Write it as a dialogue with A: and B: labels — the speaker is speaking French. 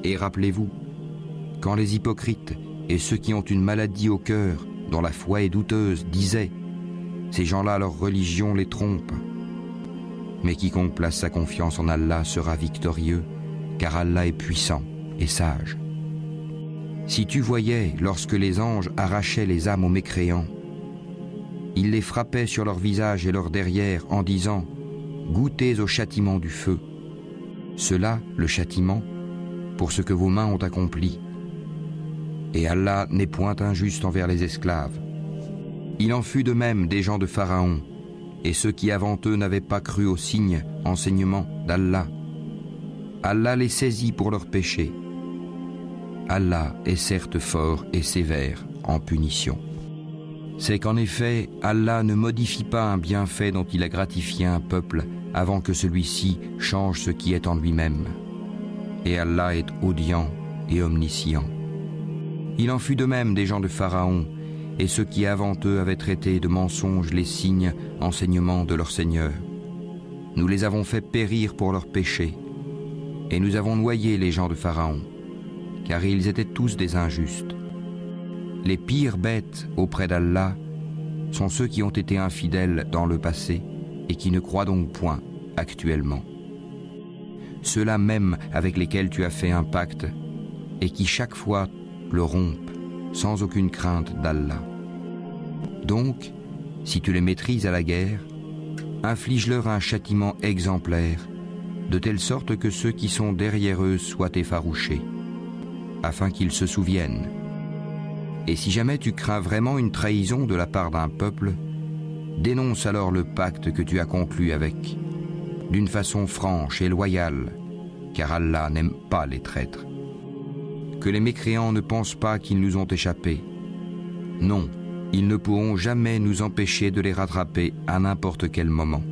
A: Et rappelez-vous, quand les hypocrites et ceux qui ont une maladie au cœur, dont la foi est douteuse, disaient « Ces gens-là, leur religion les trompe ». Mais quiconque place sa confiance en Allah sera victorieux, car Allah est puissant et sage. Si tu voyais, lorsque les anges arrachaient les âmes aux mécréants, ils les frappaient sur leur visage et leur derrière en disant « Goûtez au châtiment du feu ». Cela, le châtiment, pour ce que vos mains ont accompli. Et Allah n'est point injuste envers les esclaves. Il en fut de même des gens de Pharaon, et ceux qui avant eux n'avaient pas cru aux signes, enseignements d'Allah. Allah les saisit pour leurs péchés. Allah est certes fort et sévère en punition. C'est qu'en effet, Allah ne modifie pas un bienfait dont il a gratifié un peuple avant que celui-ci change ce qui est en lui-même. Et Allah est audient et omniscient. Il en fut de même des gens de Pharaon, et ceux qui avant eux avaient traité de mensonges les signes, enseignements de leur Seigneur. Nous les avons fait périr pour leurs péchés, et nous avons noyé les gens de Pharaon, car ils étaient tous des injustes. Les pires bêtes auprès d'Allah sont ceux qui ont été infidèles dans le passé et qui ne croient donc point actuellement. Ceux-là même avec lesquels tu as fait un pacte et qui chaque fois le rompent sans aucune crainte d'Allah. Donc, si tu les maîtrises à la guerre, inflige-leur un châtiment exemplaire, de telle sorte que ceux qui sont derrière eux soient effarouchés, afin qu'ils se souviennent. Et si jamais tu crains vraiment une trahison de la part d'un peuple, dénonce alors le pacte que tu as conclu avec, d'une façon franche et loyale, car Allah n'aime pas les traîtres. Que les mécréants ne pensent pas qu'ils nous ont échappé. Non, ils ne pourront jamais nous empêcher de les rattraper à n'importe quel moment.